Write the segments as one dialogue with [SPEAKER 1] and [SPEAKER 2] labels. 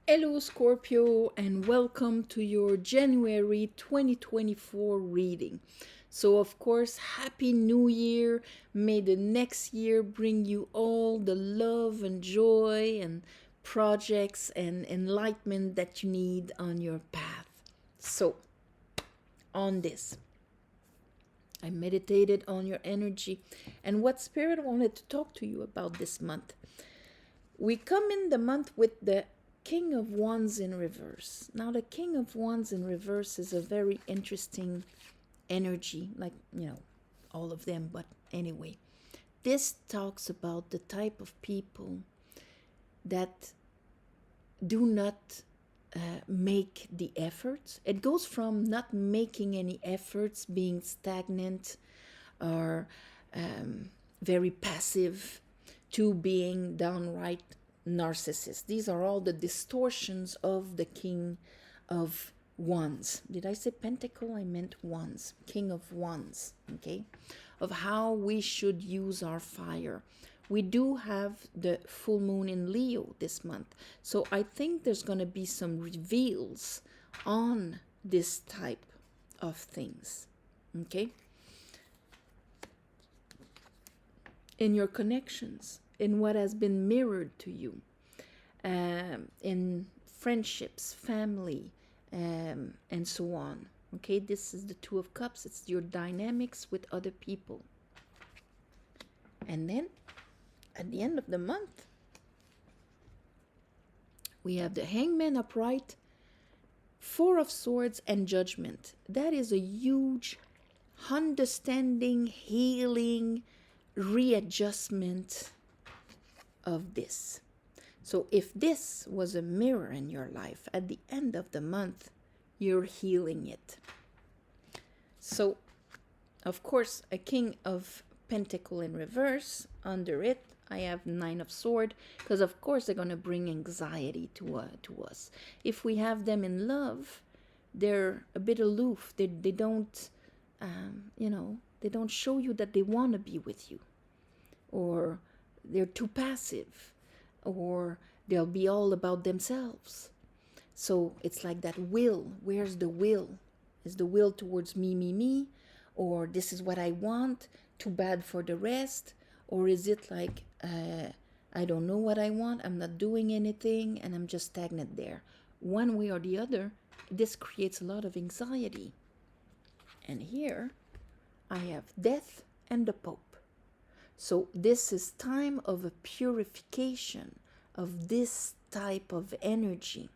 [SPEAKER 1] Hello, Scorpio, and welcome to your January 2024 reading. So, of course, Happy New Year. May the next year bring you all the love and joy and projects and enlightenment that you need on your path. So, on this, I meditated on your energy and what Spirit wanted to talk to you about this month. We come in the month with the King of Wands in reverse. Now, the King of Wands in reverse is a very interesting energy, like, all of them, but anyway. This talks about the type of people that do not make the efforts. It goes from not making any efforts, being stagnant or very passive, to being downright narcissist. These are all the distortions of the King of Wands. Did I say pentacle? I meant wands. King of Wands, okay? Of how we should use our fire. We do have the full moon in Leo this month. So I think there's going to be some reveals on this type of things, okay? In your connections, in what has been mirrored to you, in friendships, family, and so on. Okay, this is the Two of Cups. It's your dynamics with other people. And then at the end of the month, we have the Hangman upright, Four of Swords, and Judgment. That is a huge understanding, healing, readjustment of this. So if this was a mirror in your life, at the end of the month, you're healing it. So, of course, a King of Pentacle in reverse. Under it, I have Nine of Sword, because of course they're going to bring anxiety to us. If we have them in love, they're a bit aloof. They don't, they don't show you that they want to be with you, or they're too passive, or they'll be all about themselves. So it's like that will. Where's the will? Is the will towards me, or this is what I want, too bad for the rest? Or is it like, I don't know what I want, I'm not doing anything, and I'm just stagnant there? One way or the other, this creates a lot of anxiety. And here, I have Death and the Pope. So this is time of a purification of this type of energy.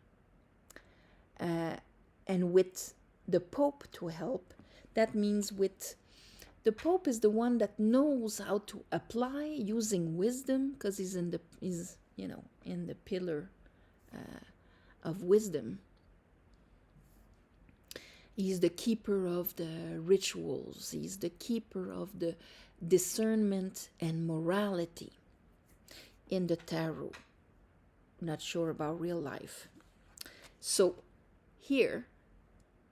[SPEAKER 1] And with the Pope to help, that means with the Pope is the one that knows how to apply using wisdom, because he's in the pillar of wisdom. He's the keeper of the rituals. He's the keeper of the discernment and morality in the tarot. Not sure about real life. So here,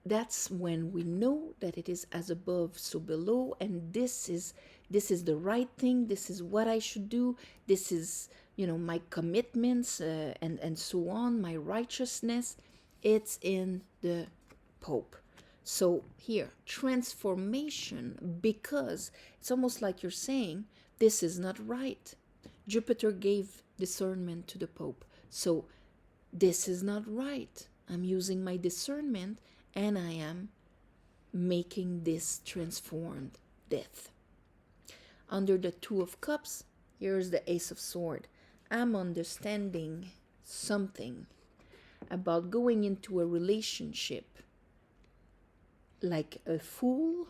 [SPEAKER 1] that's when we know that it is as above, so below, and this is the right thing. This is what I should do. This is, my commitments and so on, my righteousness. It's in the Pope. So here, transformation, because it's almost like you're saying, this is not right. Jupiter gave discernment to the Pope. So this is not right. I'm using my discernment and I am making this transformed death. Under the Two of Cups, here's the Ace of Swords. I'm understanding something about going into a relationship like a fool.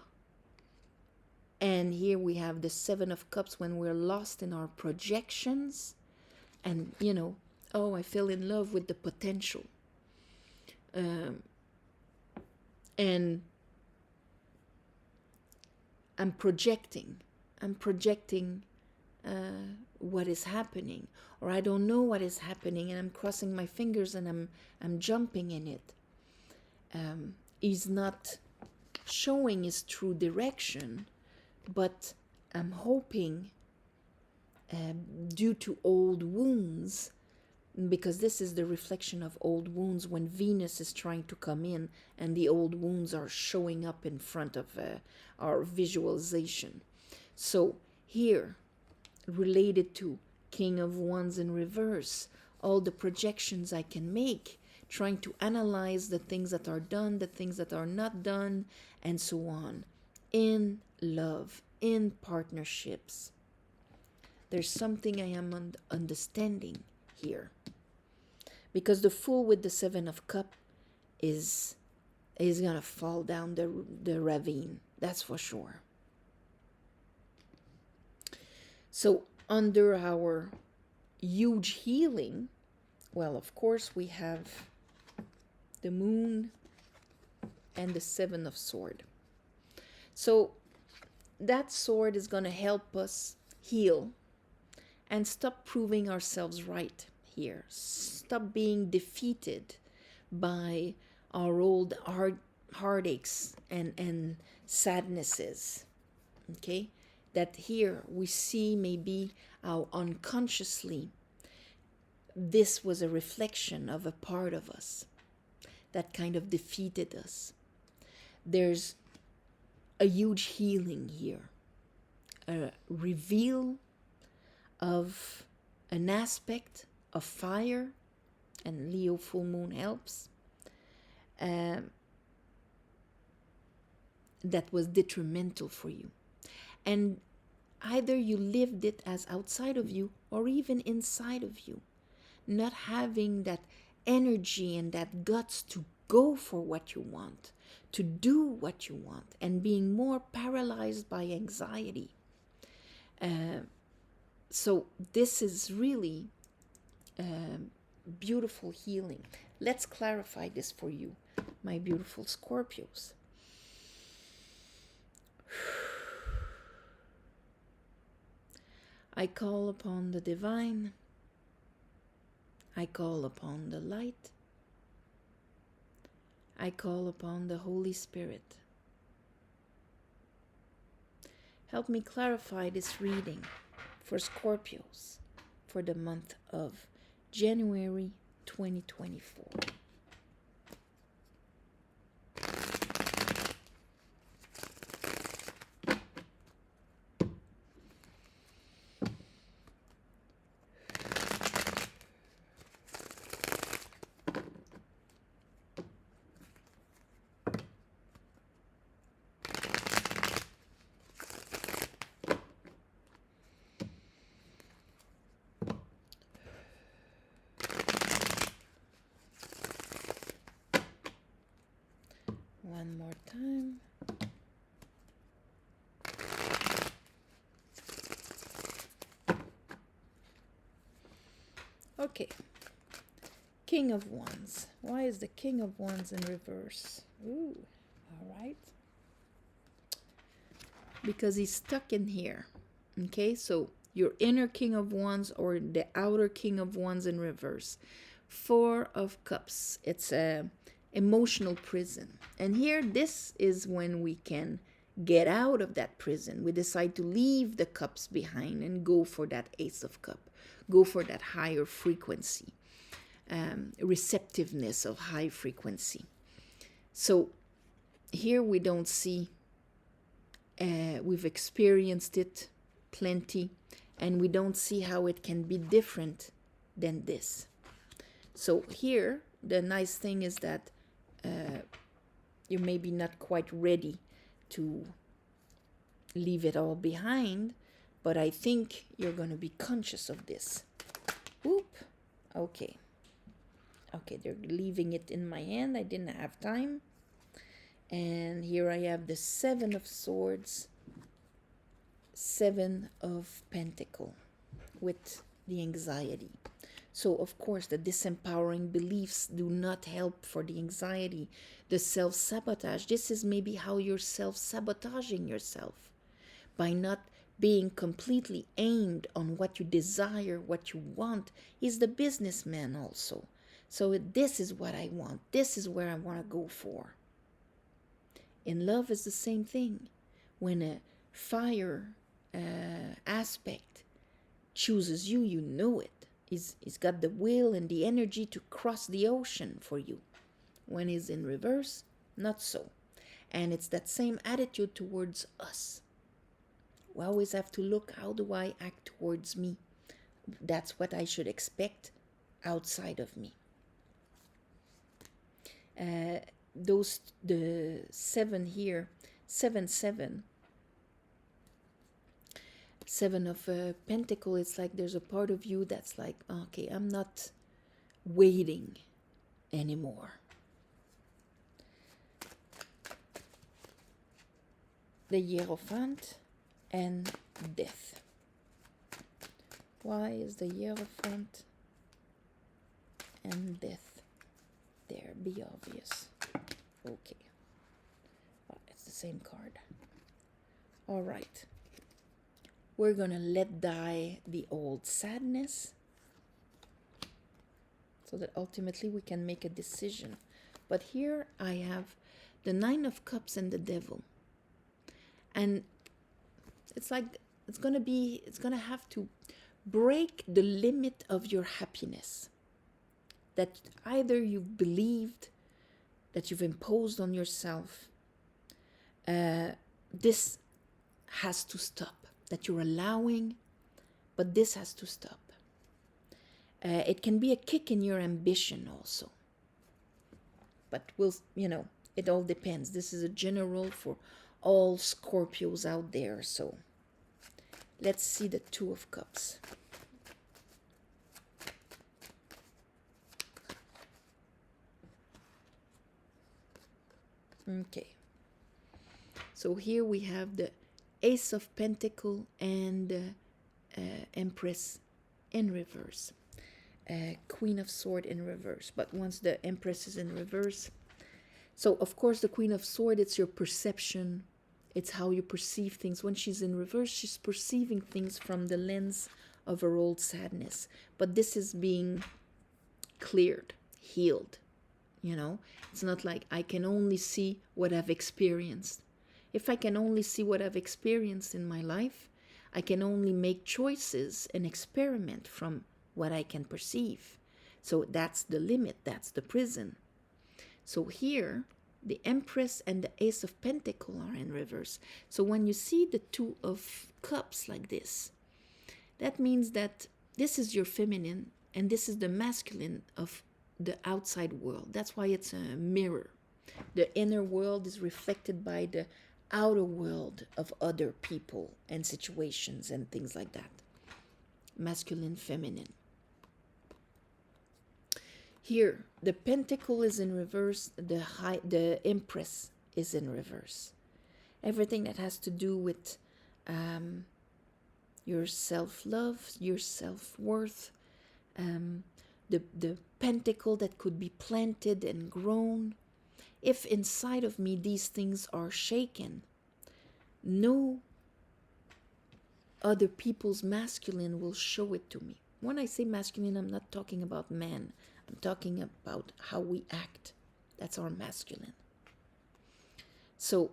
[SPEAKER 1] And here we have the Seven of Cups, when we're lost in our projections and, I fell in love with the potential. And I'm projecting what is happening, or I don't know what is happening, and I'm crossing my fingers and I'm jumping in it. He's not showing his true direction, but I'm hoping, due to old wounds, because this is the reflection of old wounds when Venus is trying to come in and the old wounds are showing up in front of our visualization. So here, related to King of Wands in reverse, all the projections I can make, trying to analyze the things that are done, the things that are not done, and so on. In love, in partnerships. There's something I am understanding here. Because the Fool with the Seven of Cups is going to fall down the ravine. That's for sure. So under our huge healing, well, of course, we have the Moon and the Seven of Swords. So that sword is going to help us heal and stop proving ourselves right here. Stop being defeated by our old heartaches and sadnesses. Okay? That here we see maybe how unconsciously this was a reflection of a part of us that kind of defeated us. There's a huge healing here, a reveal of an aspect of fire, and Leo full moon helps, that was detrimental for you. And either you lived it as outside of you or even inside of you, not having that energy and that guts to go for what you want, to do what you want, and being more paralyzed by anxiety. So this is really beautiful healing. Let's clarify this for you, my beautiful Scorpios. I call upon the divine. I call upon the light. I call upon the Holy Spirit. Help me clarify this reading for Scorpios for the month of January 2024. One more time. Okay. King of Wands. Why is the King of Wands in reverse? Ooh, all right. Because he's stuck in here. Okay, so your inner King of Wands or the outer King of Wands in reverse. Four of Cups. It's a emotional prison. And here, this is when we can get out of that prison. We decide to leave the cups behind and go for that Ace of Cups. Go for that higher frequency. Receptiveness of high frequency. So here we don't see, we've experienced it plenty, and we don't see how it can be different than this. So here, the nice thing is that you're maybe not quite ready to leave it all behind, but I think you're going to be conscious of this. Oop. Okay. Okay, they're leaving it in my hand. I didn't have time. And here I have the Seven of Swords, Seven of Pentacles with the anxiety. So, of course, the disempowering beliefs do not help for the anxiety, the self-sabotage. This is maybe how you're self-sabotaging yourself by not being completely aimed on what you desire, what you want. He's the businessman also. So this is what I want. This is where I want to go for. In love is the same thing. When a fire aspect chooses you, you know it. he's got the will and the energy to cross the ocean for you. When he's in reverse, not so. And it's that same attitude towards us. We always have to look, how do I act towards me? That's what I should expect outside of me. The 7 here, 7 of Pentacle, it's like there's a part of you that's like, okay, I'm not waiting anymore. The Hierophant and Death. Why is the Hierophant and Death there? Be obvious. Okay. Oh, it's the same card. All right. We're going to let die the old sadness so that ultimately we can make a decision. But here I have the 9 of Cups and the Devil. And it's like it's going to have to break the limit of your happiness that either you've believed, that you've imposed on yourself. This has to stop, that you're allowing, but this has to stop. It can be a kick in your ambition also. But it all depends. This is a general for all Scorpios out there. So let's see the 2 of Cups. Okay. So here we have the Ace of Pentacle and Empress in reverse. Queen of Sword in reverse. But once the Empress is in reverse, so of course the Queen of Sword, it's your perception. It's how you perceive things. When she's in reverse, she's perceiving things from the lens of her old sadness. But this is being cleared, healed. It's not like I can only see what I've experienced. If I can only see what I've experienced in my life, I can only make choices and experiment from what I can perceive. So that's the limit, that's the prison. So here, the Empress and the Ace of Pentacle are in reverse. So when you see the 2 of Cups like this, that means that this is your feminine and this is the masculine of the outside world. That's why it's a mirror. The inner world is reflected by the outer world of other people and situations and things like that. Masculine, feminine. Here, the Pentacle is in reverse, the Empress is in reverse. Everything that has to do with your self-love, your self-worth, the Pentacle that could be planted and grown. If inside of me these things are shaken, no other people's masculine will show it to me. When I say masculine, I'm not talking about men. I'm talking about how we act. That's our masculine. So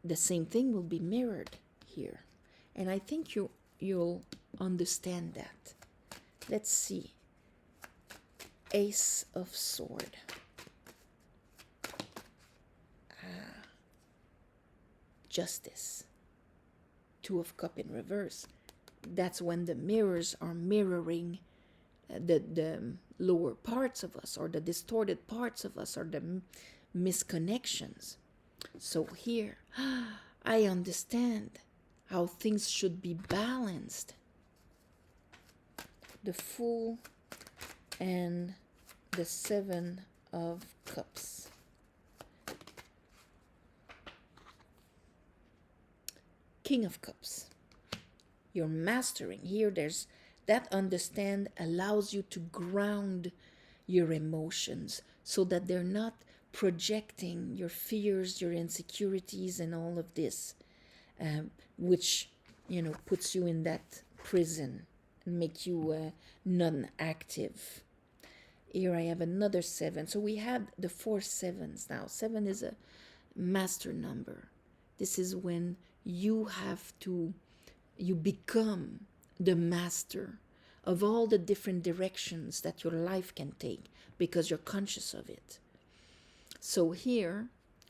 [SPEAKER 1] the same thing will be mirrored here. And I think you'll understand that. Let's see. Ace of Sword. Justice. 2 of Cup in reverse. That's when the mirrors are mirroring the lower parts of us, or the distorted parts of us, or the misconnections. So here, I understand how things should be balanced. The Fool and the 7 of Cups. King of Cups. You're mastering. Here there's that understand allows you to ground your emotions so that they're not projecting your fears, your insecurities, and all of this, which puts you in that prison and make you non-active. Here I have another 7. So we have the 4 sevens now. 7 is a master number. This is when you become the master of all the different directions that your life can take because you're conscious of it. So here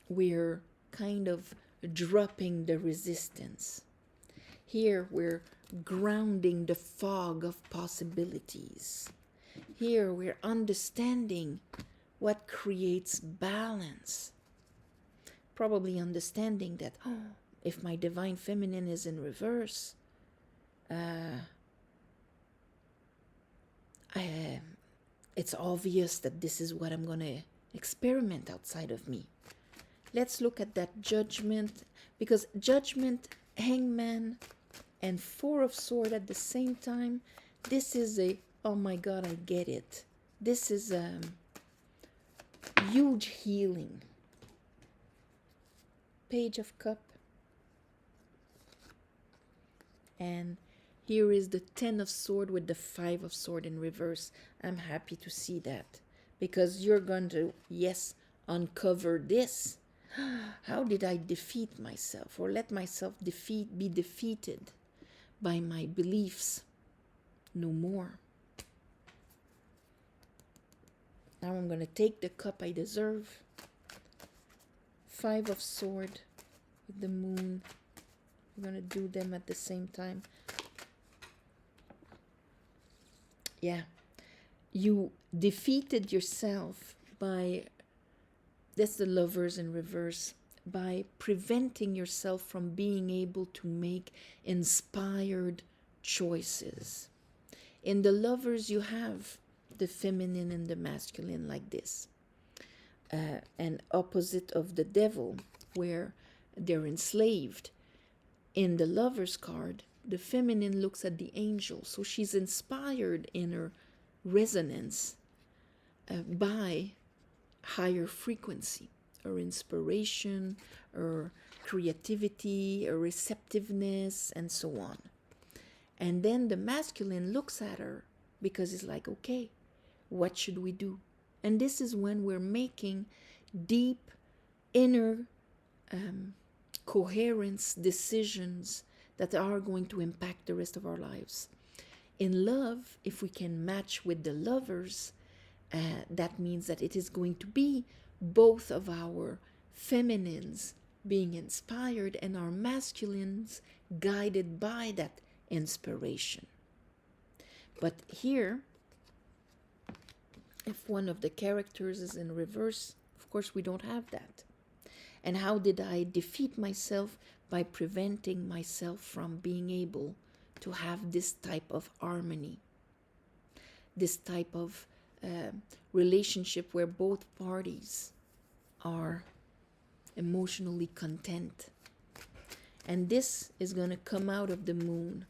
[SPEAKER 1] we're kind of dropping the resistance. Here we're grounding the fog of possibilities. Here we're understanding what creates balance. Probably understanding that, if my divine feminine is in reverse, it's obvious that this is what I'm going to experiment outside of me. Let's look at that judgment, because judgment, hangman, and four of swords at the same time, this is a, oh my God, I get it. This is a huge healing. Page of cup. And here is the 10 of sword with the 5 of sword in reverse. I'm happy to see that, because you're going to, yes, uncover this. How did I defeat myself, or let myself be defeated by my beliefs? No more. Now I'm going to take the cup I deserve. 5 of sword with the moon. We're going to do them at the same time. Yeah. You defeated yourself by, that's the lovers in reverse, by preventing yourself from being able to make inspired choices. In the lovers, you have the feminine and the masculine like this. An opposite of the devil, where they're enslaved. In the lover's card, the feminine looks at the angel, so she's inspired in her resonance by higher frequency, her inspiration, her creativity, her receptiveness, and so on. And then the masculine looks at her because it's like, okay, what should we do? And this is when we're making deep inner coherence decisions that are going to impact the rest of our lives. In love, if we can match with the lovers, that means that it is going to be both of our feminines being inspired and our masculines guided by that inspiration. But here, if one of the characters is in reverse, of course we don't have that. And how did I defeat myself? By preventing myself from being able to have this type of harmony, this type of relationship where both parties are emotionally content. And this is going to come out of the moon.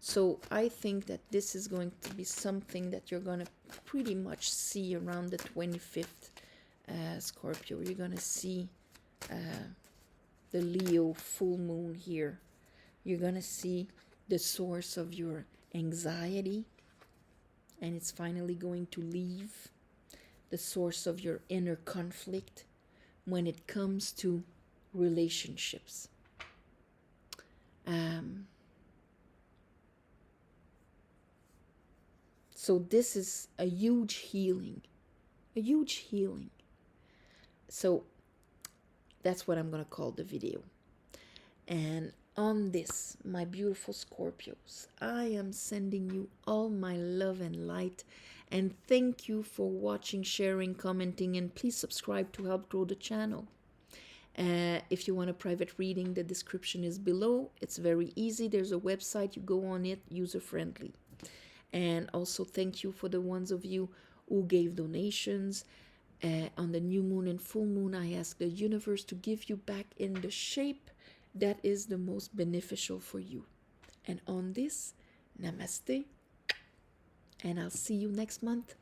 [SPEAKER 1] So I think that this is going to be something that you're going to pretty much see around the 25th, Scorpio. You're going to see the Leo full moon here. You're going to see the source of your anxiety, and it's finally going to leave. The source of your inner conflict when it comes to relationships. So this is a huge healing. A huge healing. So that's what I'm going to call the video. And on this, my beautiful Scorpios, I am sending you all my love and light. And thank you for watching, sharing, commenting, and please subscribe to help grow the channel. If you want a private reading, the description is below. It's very easy. There's a website. You go on it, user-friendly. And also thank you for the ones of you who gave donations. On the new moon and full moon, I ask the universe to give you back in the shape that is the most beneficial for you. And on this, namaste, and I'll see you next month.